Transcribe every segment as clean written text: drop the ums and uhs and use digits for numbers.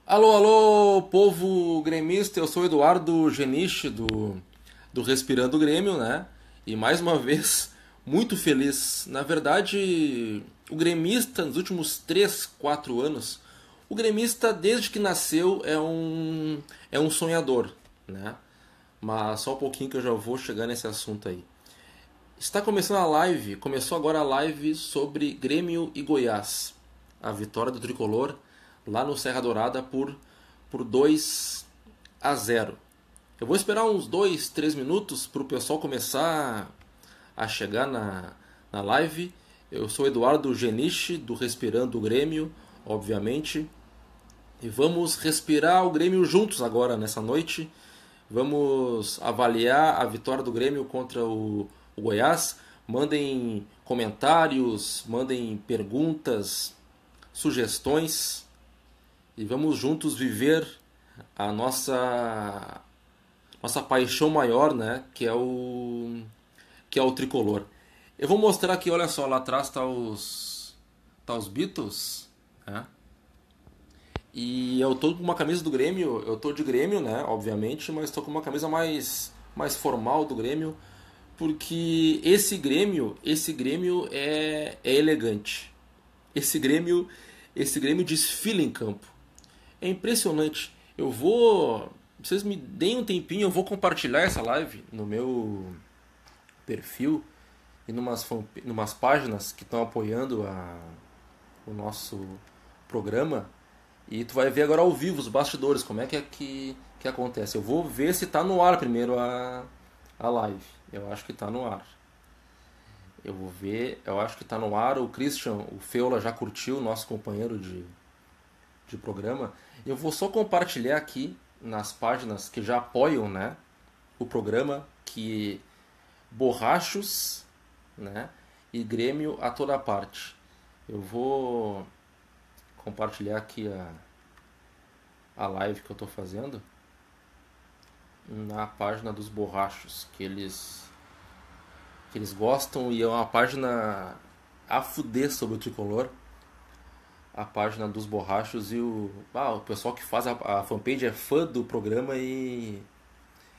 Alô, alô, povo gremista, eu sou o Eduardo Geniche do Respirando Grêmio, né? E mais uma vez, muito feliz. Na verdade, o gremista, nos últimos 3, 4 anos, o gremista, desde que nasceu, é um sonhador, né? Mas só um pouquinho que eu já vou chegar nesse assunto aí. Está começando a live, começou agora a live sobre Grêmio e Goiás. A vitória do Tricolor lá no Serra Dourada por 2-0. Eu vou esperar uns 2, 3 minutos para o pessoal começar a chegar na live. Eu sou Eduardo Geniche, do Respirando o Grêmio, obviamente. E vamos respirar o Grêmio juntos agora, nessa noite. Vamos avaliar a vitória do Grêmio contra o Goiás. Mandem comentários, mandem perguntas, sugestões e vamos juntos viver a nossa paixão maior, né, que é o tricolor. Eu vou mostrar aqui, olha só, lá atrás tá os Beatles, né? E eu tô com uma camisa do Grêmio, eu tô de Grêmio, né, obviamente, mas tô com uma camisa mais formal do Grêmio, porque esse Grêmio é elegante. Esse Grêmio desfila em campo. É impressionante. Vocês me deem um tempinho, eu vou compartilhar essa live no meu perfil e numas páginas que estão apoiando o nosso programa. E tu vai ver agora ao vivo os bastidores, como é que acontece. Eu vou ver se tá no ar primeiro a live. Eu acho que tá no ar. Eu vou ver, eu acho que tá no ar. O Christian, o Feula já curtiu, nosso companheiro de programa. Eu vou só compartilhar aqui nas páginas que já apoiam, né, o programa, que Borrachos, né, e Grêmio a toda parte. Eu vou compartilhar aqui a live que eu estou fazendo na página dos Borrachos, que eles gostam e é uma página a fuder sobre o tricolor. A página dos Borrachos e o pessoal que faz a fanpage é fã do programa e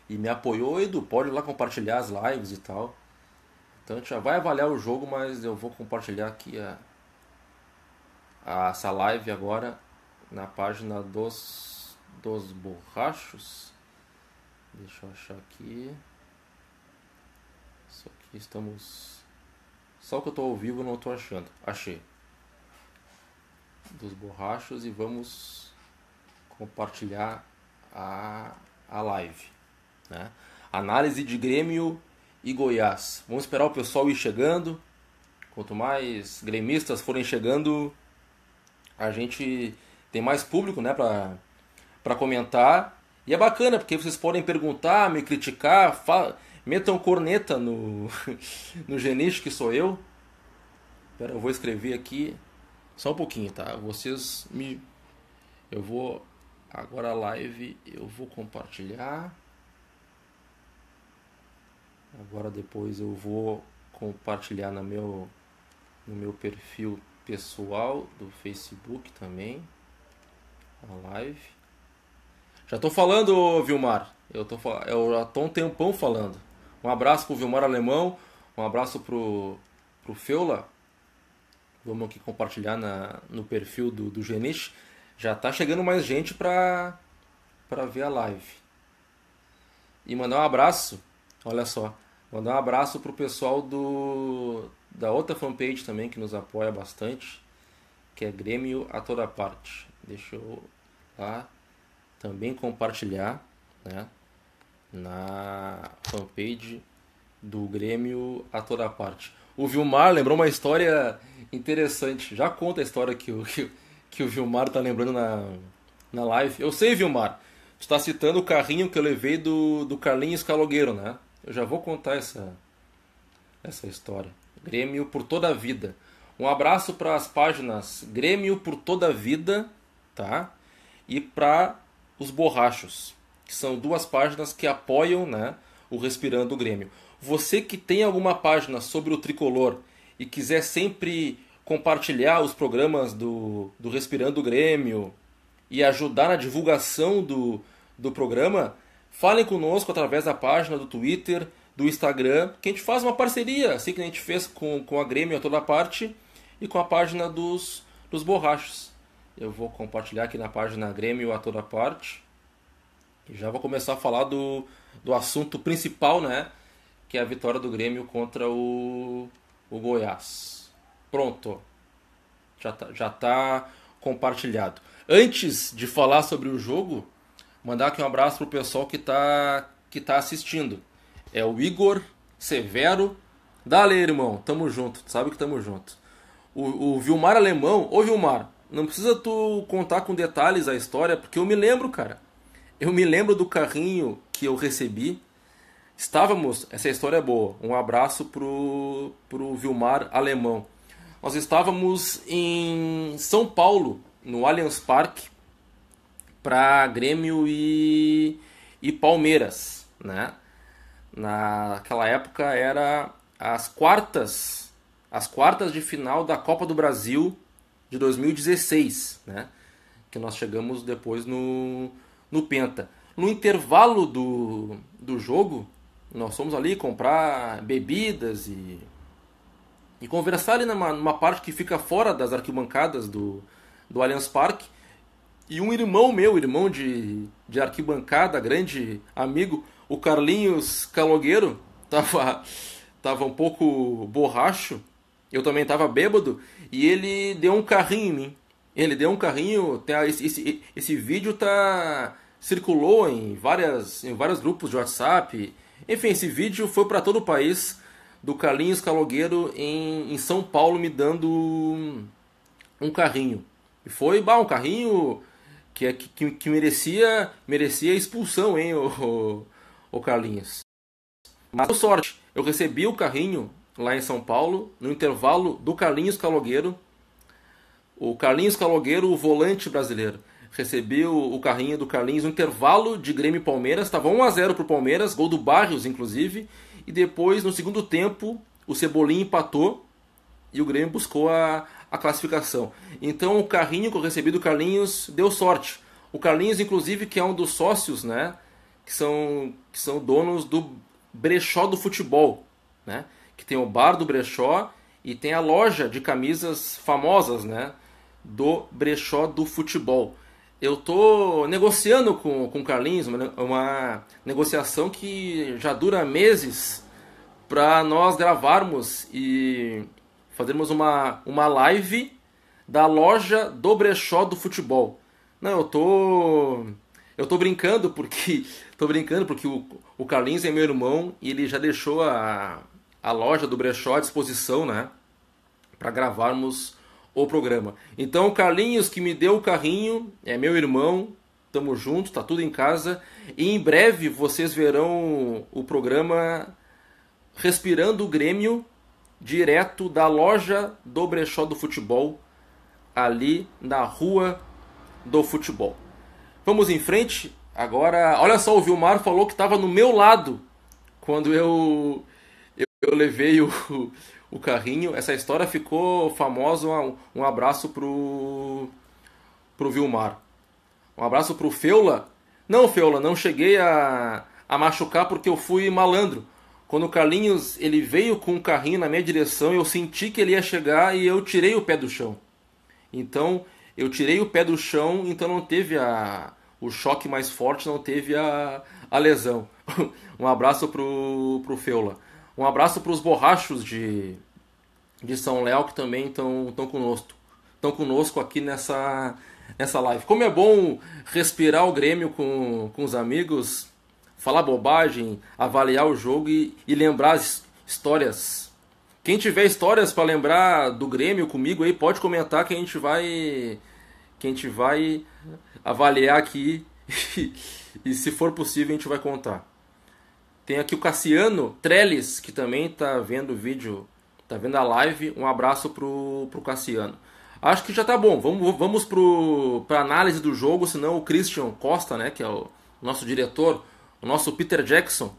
me apoiou. Edu, pode ir lá compartilhar as lives e tal. Então a gente já vai avaliar o jogo, mas eu vou compartilhar aqui essa live agora na página dos Borrachos. Deixa eu achar aqui. Isso aqui estamos. Só que eu estou ao vivo não estou achando. Achei. Dos Borrachos e vamos compartilhar a live, né? Análise de Grêmio e Goiás. Vamos esperar o pessoal ir chegando. Quanto mais gremistas forem chegando, a gente tem mais público, né, para comentar. E é bacana, porque vocês podem perguntar, me criticar, metam corneta no, no Geniche, que sou eu. Espera, eu vou escrever aqui. Só um pouquinho, tá? Eu vou. Agora a live eu vou compartilhar. Agora depois eu vou compartilhar no meu perfil pessoal do Facebook também. A live. Já tô falando, Vilmar. Eu já tô um tempão falando. Um abraço pro Vilmar Alemão. Um abraço pro Feula. Vamos aqui compartilhar no perfil do Geniche. Já tá chegando mais gente pra ver a live. E mandar um abraço, olha só, mandar um abraço pro pessoal da outra fanpage também que nos apoia bastante, que é Grêmio a toda parte. Deixa eu lá também compartilhar, né, na fanpage do Grêmio a toda parte. O Vilmar lembrou uma história interessante. Já conta a história que o Vilmar tá lembrando na live. Eu sei, Vilmar. Tu tá citando o carrinho que eu levei do Carlinhos Calogueiro, né? Eu já vou contar essa história. Grêmio por toda a vida. Um abraço para as páginas Grêmio por toda a vida, tá? E para os Borrachos, que são duas páginas que apoiam, né, o Respirando o Grêmio. Você que tem alguma página sobre o tricolor e quiser sempre compartilhar os programas do Respirando o Grêmio e ajudar na divulgação do programa, falem conosco através da página do Twitter, do Instagram, que a gente faz uma parceria, assim que a gente fez com a Grêmio a toda parte e com a página dos borrachos. Eu vou compartilhar aqui na página Grêmio a toda parte e já vou começar a falar do assunto principal, né? Que é a vitória do Grêmio contra o Goiás. Pronto. Já tá compartilhado. Antes de falar sobre o jogo, mandar aqui um abraço pro pessoal que tá assistindo. É o Igor Severo. Dale, irmão. Tamo junto. Tu sabe que tamo junto. O Vilmar Alemão. Ô, Vilmar, não precisa tu contar com detalhes a história, porque eu me lembro, cara. Eu me lembro do carrinho que eu recebi. Essa história é boa. Um abraço pro Vilmar Alemão. Nós estávamos em São Paulo, no Allianz Parque, para Grêmio e Palmeiras, né? Naquela época era as quartas de final da Copa do Brasil de 2016, né? Que nós chegamos depois no Penta. No intervalo do jogo, nós fomos ali comprar bebidas e conversar ali numa parte que fica fora das arquibancadas do Allianz Parque. E um irmão meu, irmão de arquibancada, grande amigo, o Carlinhos Calogueiro, tava um pouco borracho. Eu também tava bêbado. E ele deu um carrinho em mim. Ele deu um carrinho. Esse vídeo circulou em vários grupos de WhatsApp. Enfim, esse vídeo foi para todo o país, do Carlinhos Calogueiro em São Paulo me dando um carrinho. E foi um carrinho que merecia expulsão, hein, o Carlinhos. Mas por sorte, eu recebi o carrinho lá em São Paulo, no intervalo do Carlinhos Calogueiro. O Carlinhos Calogueiro, o volante brasileiro. Recebi o carrinho do Carlinhos no intervalo de Grêmio e Palmeiras. Estava 1-0 pro Palmeiras, gol do Barrios, inclusive. E depois, no segundo tempo, o Cebolinha empatou e o Grêmio buscou a classificação. Então, o carrinho que eu recebi do Carlinhos deu sorte. O Carlinhos, inclusive, que é um dos sócios, né? Que são donos do Brechó do Futebol, né? Que tem o bar do Brechó e tem a loja de camisas famosas, né? Do Brechó do Futebol. Eu tô negociando com o Carlinhos, uma negociação que já dura meses, para nós gravarmos e fazermos uma live da loja do Brechó do Futebol. Não, eu tô brincando porque o Carlinhos é meu irmão e ele já deixou a loja do Brechó à disposição, né, para gravarmos o programa. Então, o Carlinhos, que me deu o carrinho, é meu irmão, tamo junto, tá tudo em casa. E em breve vocês verão o programa Respirando o Grêmio, direto da loja do Brechó do Futebol, ali na Rua do Futebol. Vamos em frente. Agora, olha só, o Vilmar falou que estava no meu lado quando eu levei o carrinho. Essa história ficou famosa. Um abraço pro Vilmar. Um abraço pro Feula. Não, Feula, não cheguei a machucar porque eu fui malandro. Quando o Carlinhos ele veio com o carrinho na minha direção, eu senti que ele ia chegar e eu tirei o pé do chão. Então, eu tirei o pé do chão, então não teve o choque mais forte, não teve a lesão. Um abraço pro Feula. Um abraço para os borrachos de São Léo, que também estão conosco aqui nessa live. Como é bom respirar o Grêmio com os amigos, falar bobagem, avaliar o jogo e lembrar as histórias. Quem tiver histórias para lembrar do Grêmio comigo aí, pode comentar que a gente vai avaliar aqui e se for possível a gente vai contar. Tem aqui o Cassiano Trellis, que também tá vendo o vídeo, tá vendo a live. Um abraço pro Cassiano. Acho que já tá bom. Vamos pra análise do jogo, senão o Christian Costa, né, que é o nosso diretor, o nosso Peter Jackson,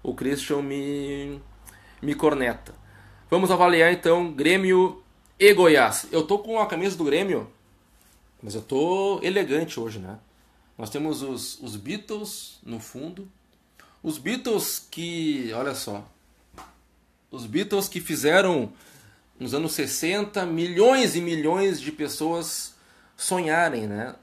o Christian me corneta. Vamos avaliar então Grêmio e Goiás. Eu tô com a camisa do Grêmio Mas eu tô elegante hoje, né? Nós temos os Beatles no fundo. Os Beatles que, olha só, os Beatles que fizeram nos anos 60 milhões e milhões de pessoas sonharem, né?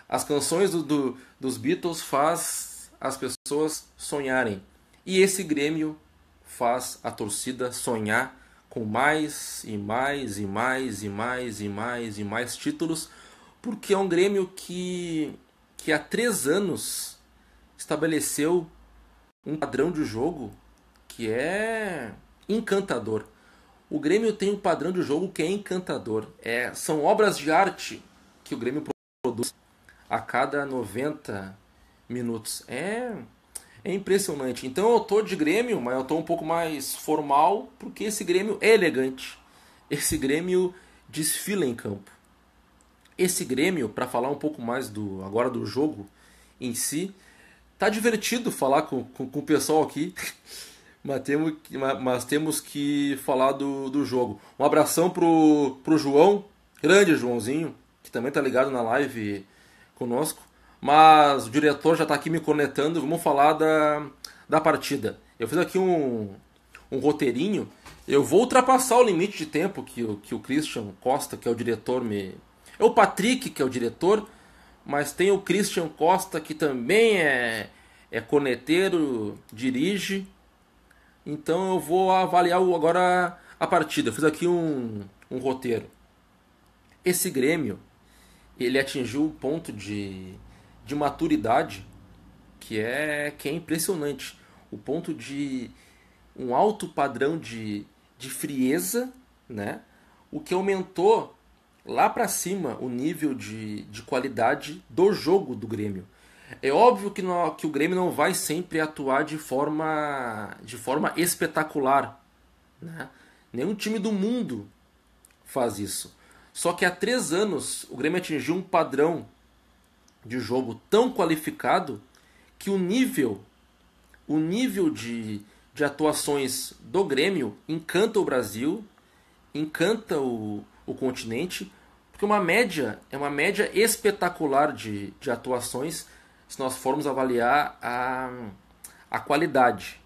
As canções dos Beatles faz as pessoas sonharem. E esse Grêmio faz a torcida sonhar com mais e mais e mais e mais e mais e mais títulos, porque é um Grêmio que há 3 anos estabeleceu um padrão de jogo que é encantador. O Grêmio tem um padrão de jogo que é encantador. São obras de arte que o Grêmio produz a cada 90 minutos. É impressionante. Então eu tô de Grêmio, mas eu tô um pouco mais formal, porque esse Grêmio é elegante. Esse Grêmio desfila em campo. Esse Grêmio, para falar um pouco mais agora do jogo em si, tá divertido falar com o pessoal aqui, mas temos que falar do jogo. Um abração pro João, grande Joãozinho, que também tá ligado na live conosco. Mas o diretor já está aqui me conectando, vamos falar da partida. Eu fiz aqui um roteirinho. Eu vou ultrapassar o limite de tempo que o Christian Costa, que é o diretor, É o Patrick, que é o diretor, mas tem o Christian Costa, que também é corneteiro, dirige. Então eu vou avaliar agora a partida. Eu fiz aqui um roteiro. Esse Grêmio, ele atingiu um ponto de maturidade que é impressionante. O ponto de um alto padrão de frieza, né? O que aumentou lá para cima o nível de qualidade do jogo do Grêmio. É óbvio que o Grêmio não vai sempre atuar de forma espetacular, né? Nenhum time do mundo faz isso. Só que há 3 anos o Grêmio atingiu um padrão de jogo tão qualificado que o nível de atuações do Grêmio encanta o Brasil, encanta o continente, porque é uma média espetacular de atuações se nós formos avaliar a qualidade.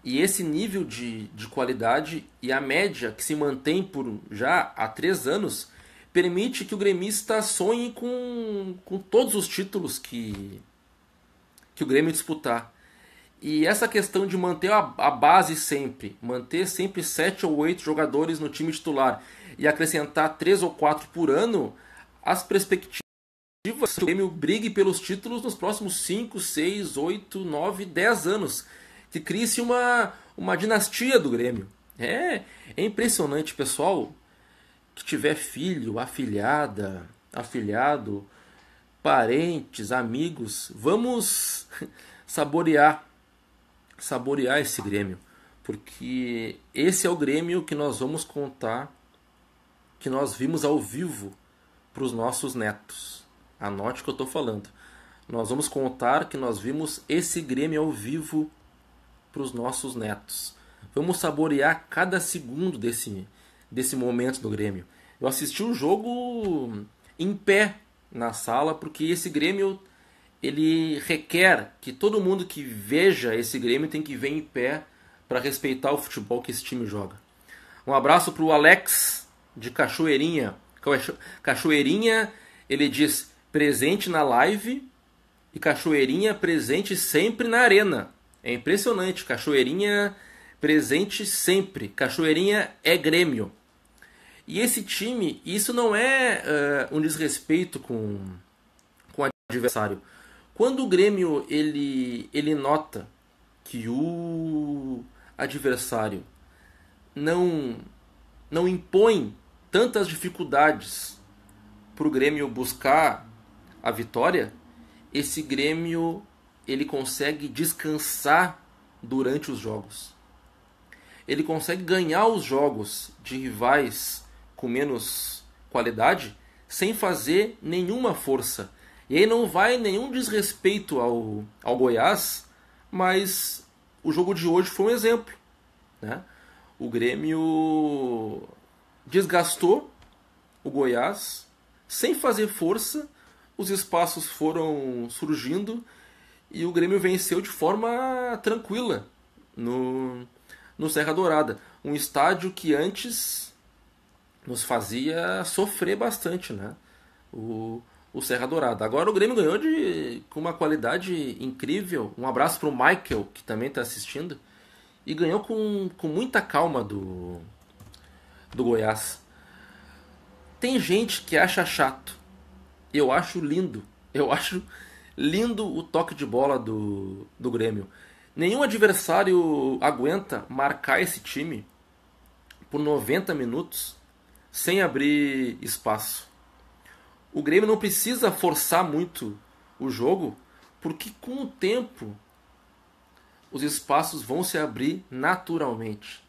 E esse nível de qualidade e a média que se mantém por já há 3 anos permite que o gremista sonhe com todos os títulos que o Grêmio disputar. E essa questão de manter a base sempre, manter sempre 7 ou 8 jogadores no time titular e acrescentar 3 ou 4 por ano, as perspectivas que o Grêmio brigue pelos títulos nos próximos 5, 6, 8, 9, 10 anos. Que crie-se uma dinastia do Grêmio. É impressionante, pessoal, que tiver filho, afilhado, parentes, amigos, vamos saborear esse Grêmio, porque esse é o Grêmio que nós vamos contar, que nós vimos ao vivo para os nossos netos. Anote o que eu estou falando. Nós vamos contar que nós vimos esse Grêmio ao vivo para os nossos netos. Vamos saborear cada segundo desse momento do Grêmio. Eu assisti o jogo em pé na sala, porque esse Grêmio ele requer que todo mundo que veja esse Grêmio tem que ver em pé para respeitar o futebol que esse time joga. Um abraço para o Alex de Cachoeirinha. Cachoeirinha, ele diz presente na live e Cachoeirinha presente sempre na arena. É impressionante, Cachoeirinha presente sempre. Cachoeirinha é Grêmio. E esse time, isso não é um desrespeito com o adversário. Quando o Grêmio ele nota que o adversário não impõe tantas dificuldades para o Grêmio buscar a vitória, esse Grêmio ele consegue descansar durante os jogos. Ele consegue ganhar os jogos de rivais com menos qualidade sem fazer nenhuma força. E aí não vai nenhum desrespeito ao Goiás, mas o jogo de hoje foi um exemplo, né? O Grêmio desgastou o Goiás, sem fazer força, os espaços foram surgindo e o Grêmio venceu de forma tranquila no Serra Dourada. Um estádio que antes nos fazia sofrer bastante, né? O Serra Dourada. Agora o Grêmio ganhou com uma qualidade incrível. Um abraço para o Michael, que também está assistindo. E ganhou com muita calma do Goiás. Tem gente que acha chato. Eu acho lindo. Eu acho lindo o toque de bola do Grêmio. Nenhum adversário aguenta marcar esse time por 90 minutos sem abrir espaço. O Grêmio não precisa forçar muito o jogo, porque com o tempo os espaços vão se abrir naturalmente.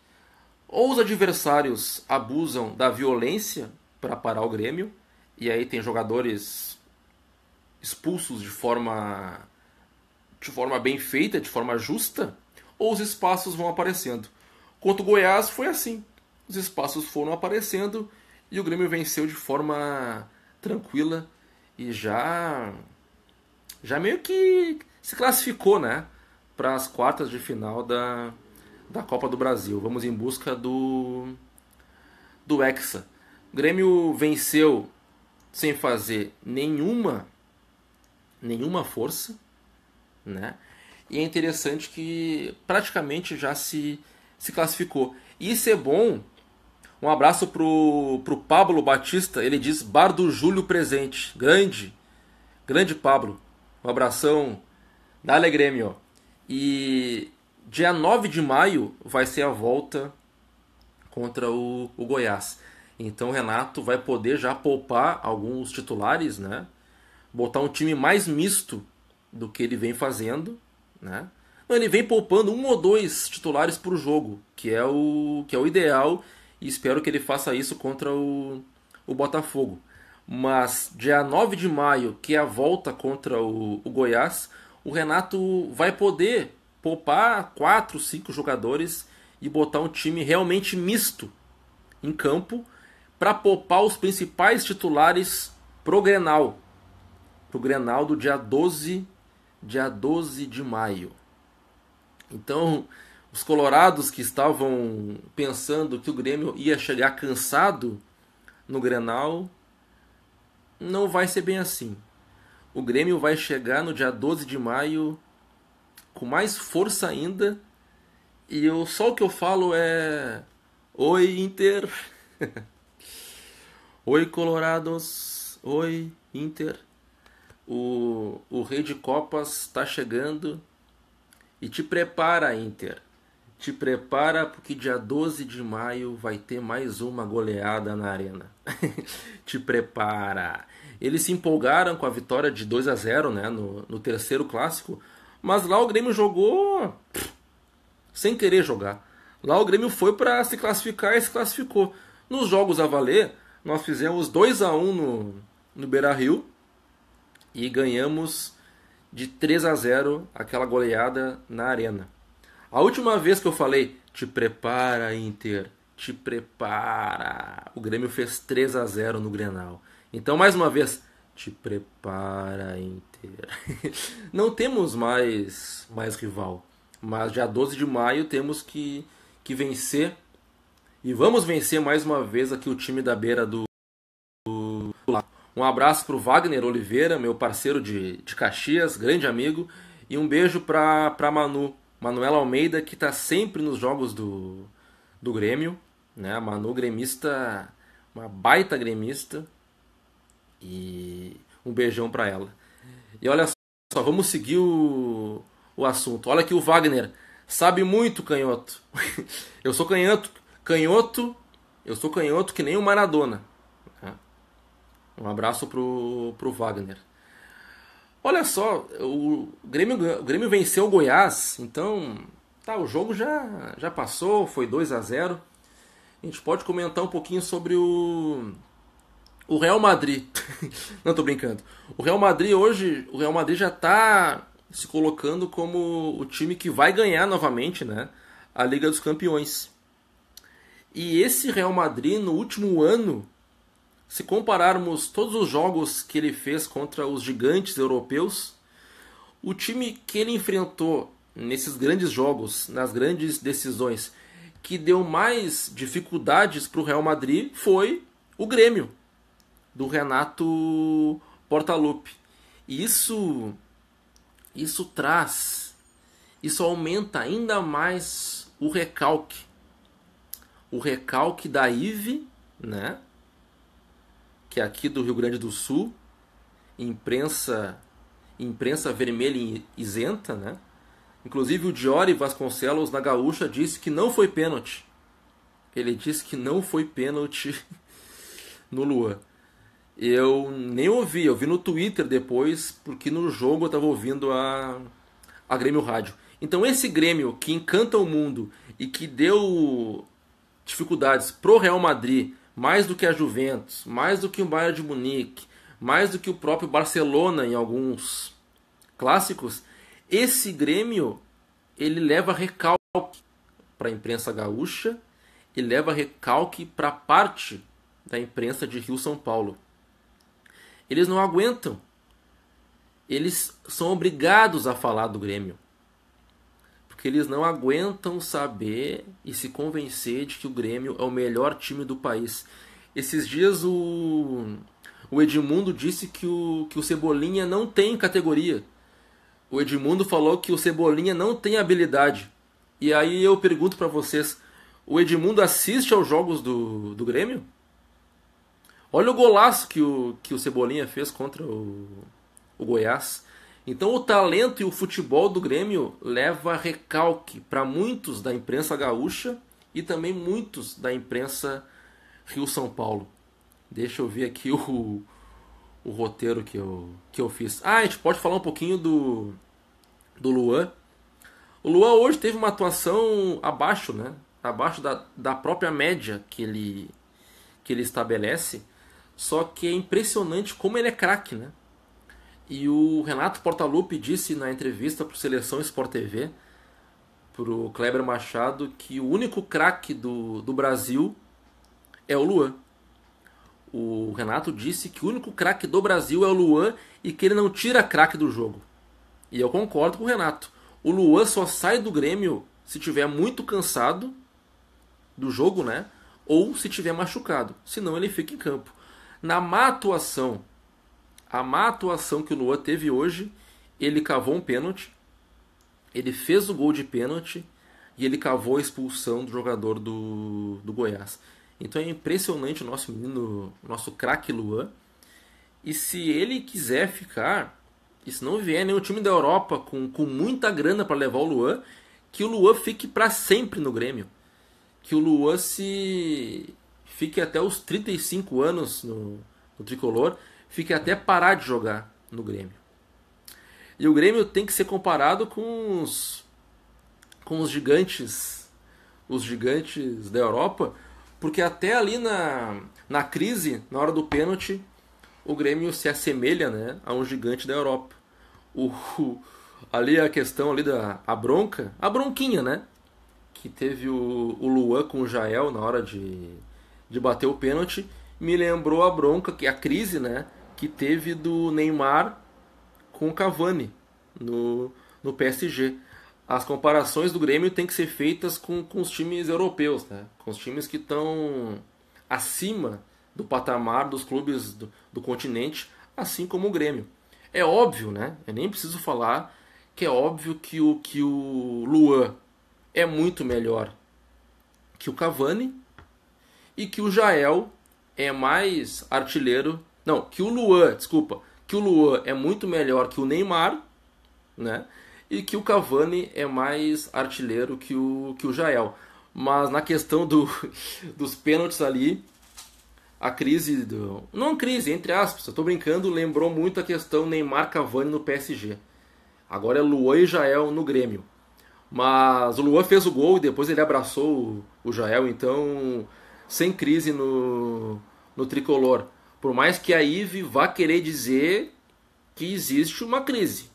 Ou os adversários abusam da violência para parar o Grêmio, e aí tem jogadores expulsos de forma bem feita, de forma justa, ou os espaços vão aparecendo. Contra o Goiás foi assim. Os espaços foram aparecendo e o Grêmio venceu de forma tranquila e já meio que se classificou, né, para as quartas de final da Copa do Brasil. Vamos em busca do Hexa. O Grêmio venceu sem fazer nenhuma força, né? E é interessante que praticamente já se classificou. E isso é bom. Um abraço pro Pablo Batista. Ele diz Bar do Júlio presente. Grande Pablo. Um abração. Dale Grêmio. E dia 9 de maio vai ser a volta contra o Goiás. Então o Renato vai poder já poupar alguns titulares, né? Botar um time mais misto do que ele vem fazendo, né? Não, ele vem poupando 1 ou 2 titulares por jogo, que é o ideal, e espero que ele faça isso contra o Botafogo. Mas dia 9 de maio, que é a volta contra o Goiás, o Renato vai poder poupar 4, 5 jogadores e botar um time realmente misto em campo para poupar os principais titulares pro Grenal do dia 12 de maio. Então, os colorados que estavam pensando que o Grêmio ia chegar cansado no Grenal, não vai ser bem assim. O Grêmio vai chegar no dia 12 de maio com mais força ainda, e só o que eu falo é: Oi, Inter! Oi, Colorados! Oi, Inter! O Rei de Copas está chegando e te prepara, Inter. Te prepara porque dia 12 de maio vai ter mais uma goleada na Arena. Te prepara. Eles se empolgaram com a vitória de 2-0, né, no terceiro clássico, mas lá o Grêmio jogou sem querer jogar. Lá o Grêmio foi para se classificar e se classificou. Nos jogos a valer, nós fizemos 2-1 no Beira-Rio e ganhamos de 3-0 aquela goleada na Arena. A última vez que eu falei, te prepara, Inter, te prepara, o Grêmio fez 3-0 no Grenal. Então, mais uma vez, te prepara, Inter. Não temos mais rival, mas dia 12 de maio temos que vencer. E vamos vencer mais uma vez aqui o time da beira do Lago. Um abraço para o Wagner Oliveira, meu parceiro de Caxias, grande amigo. E um beijo para Manuela Almeida, que está sempre nos jogos do Grêmio. Né? A Manu gremista, uma baita gremista. E um beijão para ela. E olha só, vamos seguir o assunto. Olha aqui o Wagner. Sabe muito, canhoto. Eu sou canhoto. Eu sou canhoto que nem o Maradona. Um abraço pro Wagner. Olha só, o Grêmio venceu o Goiás, então o jogo já passou, foi 2-0. A gente pode comentar um pouquinho sobre o Real Madrid. Não, tô brincando. O Real Madrid já está se colocando como o time que vai ganhar novamente, né, a Liga dos Campeões. E esse Real Madrid, no último ano, se compararmos todos os jogos que ele fez contra os gigantes europeus, o time que ele enfrentou nesses grandes jogos, nas grandes decisões, que deu mais dificuldades para o Real Madrid foi o Grêmio, do Renato Portaluppi. E isso aumenta ainda mais o recalque da IVE, né? Que é aqui do Rio Grande do Sul, imprensa vermelha e isenta, né? Inclusive o Diori Vasconcelos na Gaúcha disse que não foi pênalti. Ele disse que não foi pênalti no Luan. Eu nem ouvi, eu vi no Twitter depois, porque no jogo eu estava ouvindo a Grêmio Rádio. Então esse Grêmio que encanta o mundo e que deu dificuldades pro Real Madrid, mais do que a Juventus, mais do que o Bayern de Munique, mais do que o próprio Barcelona em alguns clássicos, esse Grêmio ele leva recalque para a imprensa gaúcha e leva recalque para parte da imprensa de Rio-São Paulo. Eles não aguentam. Eles são obrigados a falar do Grêmio. Porque eles não aguentam saber e se convencer de que o Grêmio é o melhor time do país. Esses dias o Edmundo disse que o Cebolinha não tem categoria. O Edmundo falou que o Cebolinha não tem habilidade. E aí eu pergunto para vocês, o Edmundo assiste aos jogos do Grêmio? Olha o golaço que o Cebolinha fez contra o Goiás. Então o talento e o futebol do Grêmio leva recalque para muitos da imprensa gaúcha e também muitos da imprensa Rio-São Paulo. Deixa eu ver aqui o roteiro que eu fiz. A gente pode falar um pouquinho do Luan. O Luan hoje teve uma atuação abaixo, né? Abaixo da própria média que ele estabelece. Só que é impressionante como ele é craque, né? E o Renato Portaluppi disse na entrevista para o Seleção Sport TV, para o Kleber Machado, que o único craque do Brasil é o Luan. O Renato disse que o único craque do Brasil é o Luan e que ele não tira craque do jogo. E eu concordo com o Renato. O Luan só sai do Grêmio se tiver muito cansado do jogo, né? Ou se tiver machucado. Senão ele fica em campo. Na má atuação, a má atuação que o Luan teve hoje, ele cavou um pênalti, ele fez o gol de pênalti e ele cavou a expulsão do jogador do Goiás. Então é impressionante o nosso menino, o nosso craque Luan. E se ele quiser ficar, e se não vier nenhum time da Europa com muita grana para levar o Luan, que o Luan fique para sempre no Grêmio. Que o Luan fique até os 35 anos no tricolor, fique até parar de jogar no Grêmio. E o Grêmio tem que ser comparado com os gigantes da Europa, porque até ali na crise, na hora do pênalti, o Grêmio se assemelha, né, a um gigante da Europa. Ali a questão ali a bronquinha, né, que teve o Luan com o Jael na hora de bater o pênalti, me lembrou a bronca, que a crise, né, que teve do Neymar com o Cavani no PSG. As comparações do Grêmio têm que ser feitas com os times europeus, né, com os times que estão acima do patamar dos clubes do continente, assim como o Grêmio. É óbvio, né, eu nem preciso falar que é óbvio que o Luan é muito melhor que o Cavani e que o Jael é mais artilheiro. Não, que o Luan é muito melhor que o Neymar, né? E que o Cavani é mais artilheiro que o Jael. Mas na questão dos pênaltis ali, a crise não crise, entre aspas, eu tô brincando, lembrou muito a questão Neymar-Cavani no PSG. Agora é Luan e Jael no Grêmio. Mas o Luan fez o gol e depois ele abraçou o Jael, então sem crise no tricolor. Por mais que a IVE vá querer dizer que existe uma crise.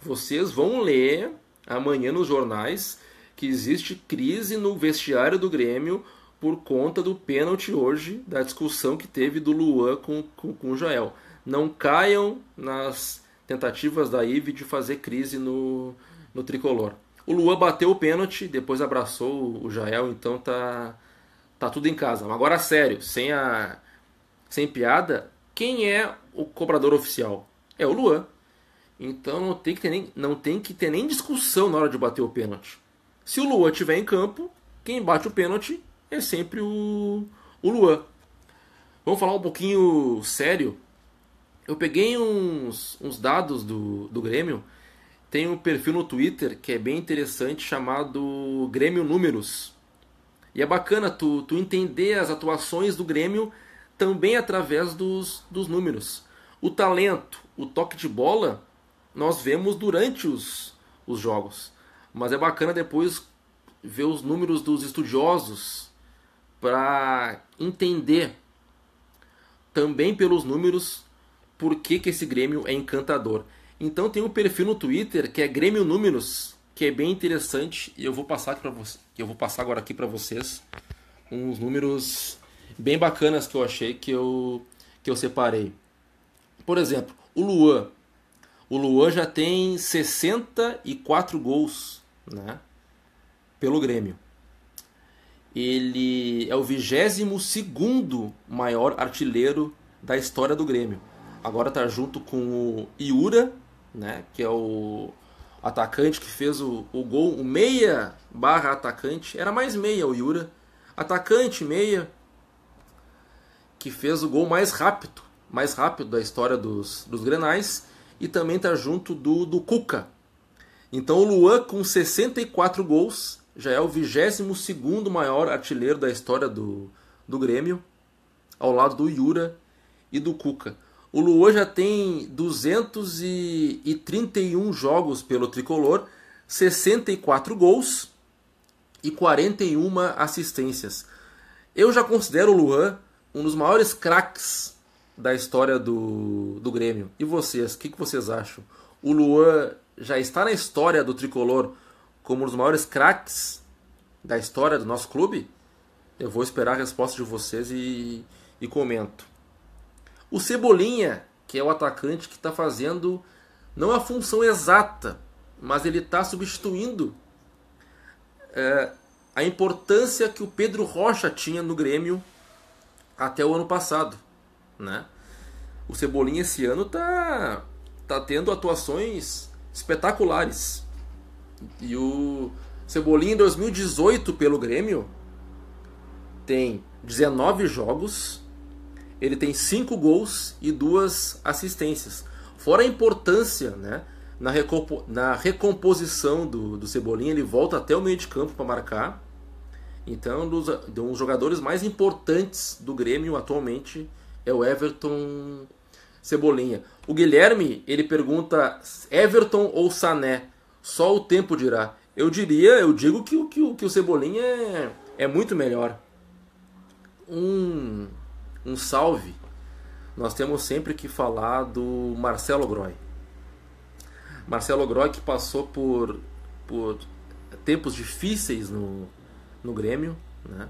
Vocês vão ler amanhã nos jornais que existe crise no vestiário do Grêmio por conta do pênalti hoje, da discussão que teve do Luan com o Jael. Não caiam nas tentativas da Ive de fazer crise no tricolor. O Luan bateu o pênalti, depois abraçou o Jael, então tá tudo em casa. Agora, sério, sem piada, quem é o cobrador oficial? É o Luan. Então não tem que ter nem discussão na hora de bater o pênalti. Se o Luan estiver em campo, quem bate o pênalti é sempre o Luan. Vamos falar um pouquinho sério. Eu peguei uns dados do Grêmio. Tem um perfil no Twitter que é bem interessante, chamado Grêmio Números. E é bacana tu entender as atuações do Grêmio também através dos números. O talento, o toque de bola, nós vemos durante os jogos. Mas é bacana depois ver os números dos estudiosos para entender também pelos números por que esse Grêmio é encantador. Então tem um perfil no Twitter que é Grêmio Números, que é bem interessante, e eu vou passar agora aqui para vocês uns números bem bacanas que eu achei que eu separei. Por exemplo, o Luan. O Luan já tem 64 gols, né, pelo Grêmio. Ele é o 22º maior artilheiro da história do Grêmio. Agora está junto com o Iura, né, que é o atacante que fez o gol, o meia barra atacante. Era mais meia o Iura. Atacante, meia, que fez o gol mais rápido da história dos Grenais. E também está junto do Cuca. Então o Luan, com 64 gols, já é o 22º maior artilheiro da história do Grêmio, ao lado do Iura e do Cuca. O Luan já tem 231 jogos pelo tricolor, 64 gols e 41 assistências. Eu já considero o Luan um dos maiores craques da história do Grêmio. E vocês, o que vocês acham? O Luan já está na história do tricolor como um dos maiores craques da história do nosso clube? Eu vou esperar a resposta de vocês e comento. O Cebolinha, que é o atacante que está fazendo não a função exata, mas ele está substituindo a importância que o Pedro Rocha tinha no Grêmio até o ano passado, né? O Cebolinha esse ano tá tendo atuações espetaculares. E o Cebolinha em 2018 pelo Grêmio tem 19 jogos, ele tem 5 gols e 2 assistências. Fora a importância, né, na recomposição do Cebolinha, ele volta até o meio de campo para marcar. Então, um dos jogadores mais importantes do Grêmio atualmente é o Everton Cebolinha. O Guilherme, ele pergunta Everton ou Sané? Só o tempo dirá. Eu digo que o Cebolinha é muito melhor. Um salve. Nós temos sempre que falar do Marcelo Groy. Marcelo Groy, que passou por tempos difíceis no Grêmio, né?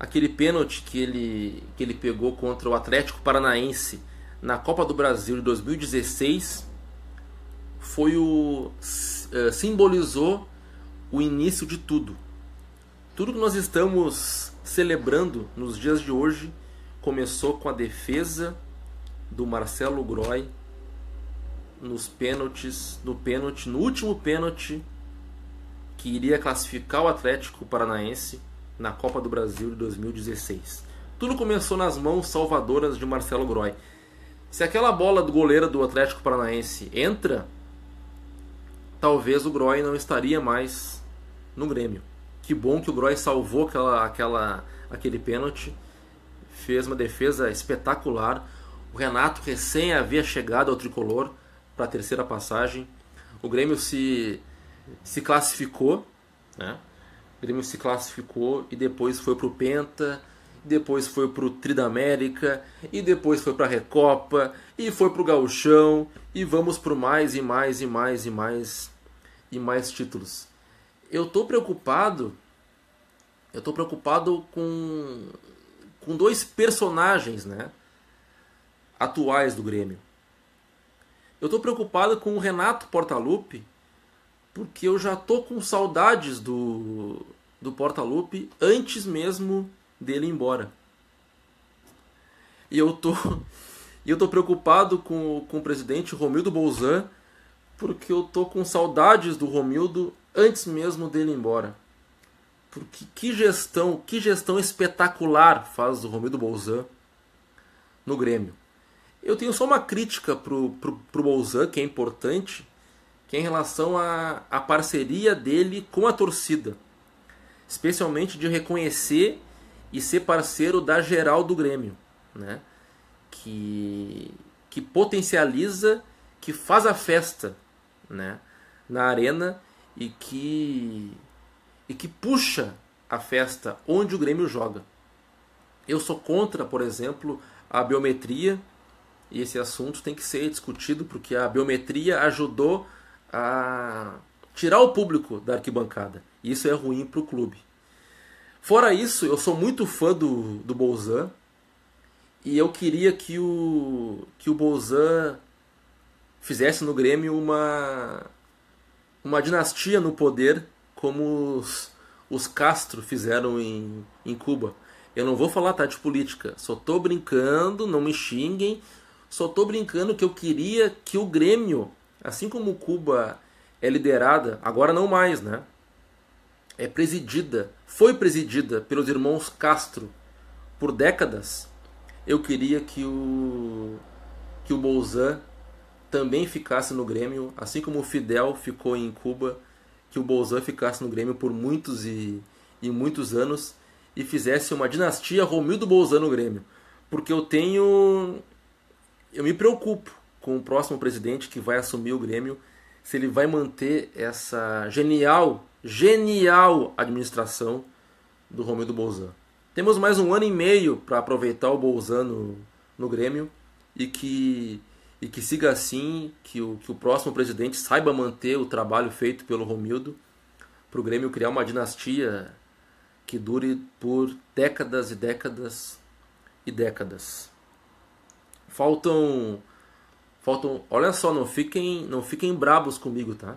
Aquele pênalti que ele pegou contra o Atlético Paranaense na Copa do Brasil de 2016 simbolizou o início de tudo. Tudo que nós estamos celebrando nos dias de hoje começou com a defesa do Marcelo Groy no último pênalti que iria classificar o Atlético Paranaense na Copa do Brasil de 2016. Tudo começou nas mãos salvadoras de Marcelo Groy. Se aquela bola do goleiro do Atlético Paranaense entra, talvez o Groy não estaria mais no Grêmio. Que bom que o Groy salvou aquele pênalti, fez uma defesa espetacular. O Renato recém havia chegado ao tricolor para a terceira passagem. O Grêmio se classificou, né? O Grêmio se classificou e depois foi para o Penta, depois foi para o Tri da América, e depois foi para a Recopa, e foi para o Gauchão, e vamos por mais e mais e mais e mais e mais títulos. Eu estou preocupado Eu estou preocupado com dois personagens, né, atuais do Grêmio. Eu estou preocupado com o Renato Portaluppi, porque eu já tô com saudades do Portaluppi antes mesmo dele ir embora. E eu tô preocupado com o presidente Romildo Bolzan, porque eu tô com saudades do Romildo antes mesmo dele ir embora. Porque que gestão espetacular faz o Romildo Bolzan no Grêmio. Eu tenho só uma crítica pro Bolzan, que é importante, que é em relação à parceria dele com a torcida. Especialmente de reconhecer e ser parceiro da geral do Grêmio, né? Que potencializa, que faz a festa, né, na arena e que puxa a festa onde o Grêmio joga. Eu sou contra, por exemplo, a biometria, e esse assunto tem que ser discutido porque a biometria ajudou a tirar o público da arquibancada. E isso é ruim para o clube. Fora isso, eu sou muito fã do Bolzan e eu queria que o Bolzan fizesse no Grêmio uma dinastia no poder como os Castro fizeram em Cuba. Eu não vou falar, tá, de política. Só tô brincando, não me xinguem. Só tô brincando que eu queria que o Grêmio, assim como Cuba é liderada, agora não mais, né? Foi presidida pelos irmãos Castro por décadas. Eu queria que o Bolzan também ficasse no Grêmio, assim como o Fidel ficou em Cuba, que o Bolzan ficasse no Grêmio por muitos e muitos anos e fizesse uma dinastia Romildo Bolzan no Grêmio. Porque eu me preocupo com o próximo presidente que vai assumir o Grêmio, se ele vai manter essa genial administração do Romildo Bolzan. Temos mais 1 ano e meio para aproveitar o Bolzan no Grêmio e que siga assim, que o próximo presidente saiba manter o trabalho feito pelo Romildo, para o Grêmio criar uma dinastia que dure por décadas e décadas e décadas. Faltam, olha só, não fiquem brabos comigo, tá?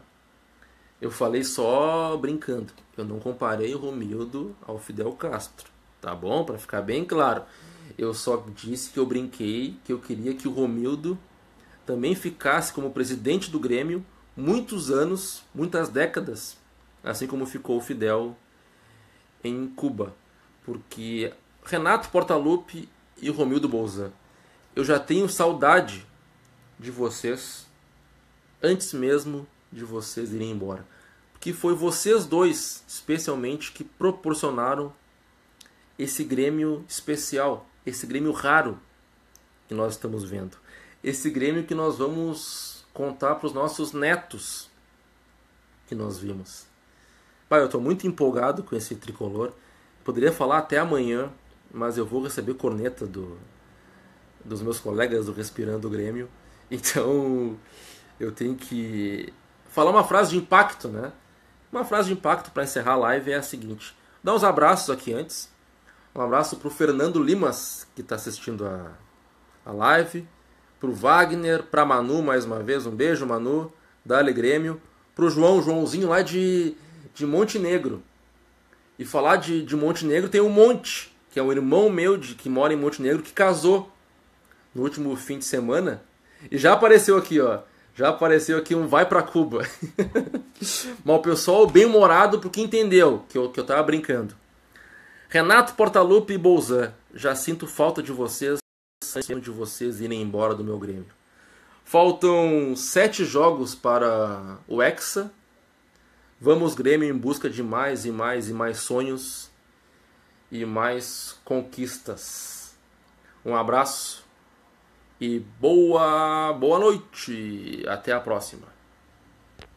Eu falei só brincando. Eu não comparei o Romildo ao Fidel Castro, tá bom? Para ficar bem claro. Eu só disse que eu brinquei, que eu queria que o Romildo também ficasse como presidente do Grêmio muitos anos, muitas décadas, assim como ficou o Fidel em Cuba. Porque Renato Portaluppi e Romildo Bolzan, eu já tenho saudade de vocês antes mesmo de vocês irem embora. Porque foi vocês dois, especialmente, que proporcionaram esse Grêmio especial, esse Grêmio raro que nós estamos vendo. Esse Grêmio que nós vamos contar para os nossos netos que nós vimos. Pai, eu estou muito empolgado com esse tricolor. Poderia falar até amanhã, mas eu vou receber corneta dos meus colegas do Respirando Grêmio. Então eu tenho que falar uma frase de impacto, né? Uma frase de impacto para encerrar a live é a seguinte. Dá uns abraços aqui antes. Um abraço para o Fernando Limas, que está assistindo a live. Para o Wagner, para a Manu mais uma vez. Um beijo, Manu. Dale Grêmio. Para o Joãozinho lá de Montenegro. E falar de Montenegro, tem o Monte, que é um irmão meu que mora em Montenegro, que casou no último fim de semana. E já apareceu aqui, ó. Já apareceu aqui um vai pra Cuba. Mas o pessoal bem-humorado porque entendeu que eu tava brincando. Renato Portaluppi e Bolzan, já sinto falta de vocês antes de vocês irem embora do meu Grêmio. Faltam 7 jogos para o Hexa. Vamos, Grêmio, em busca de mais e mais e mais sonhos e mais conquistas. Um abraço e boa noite. Até a próxima.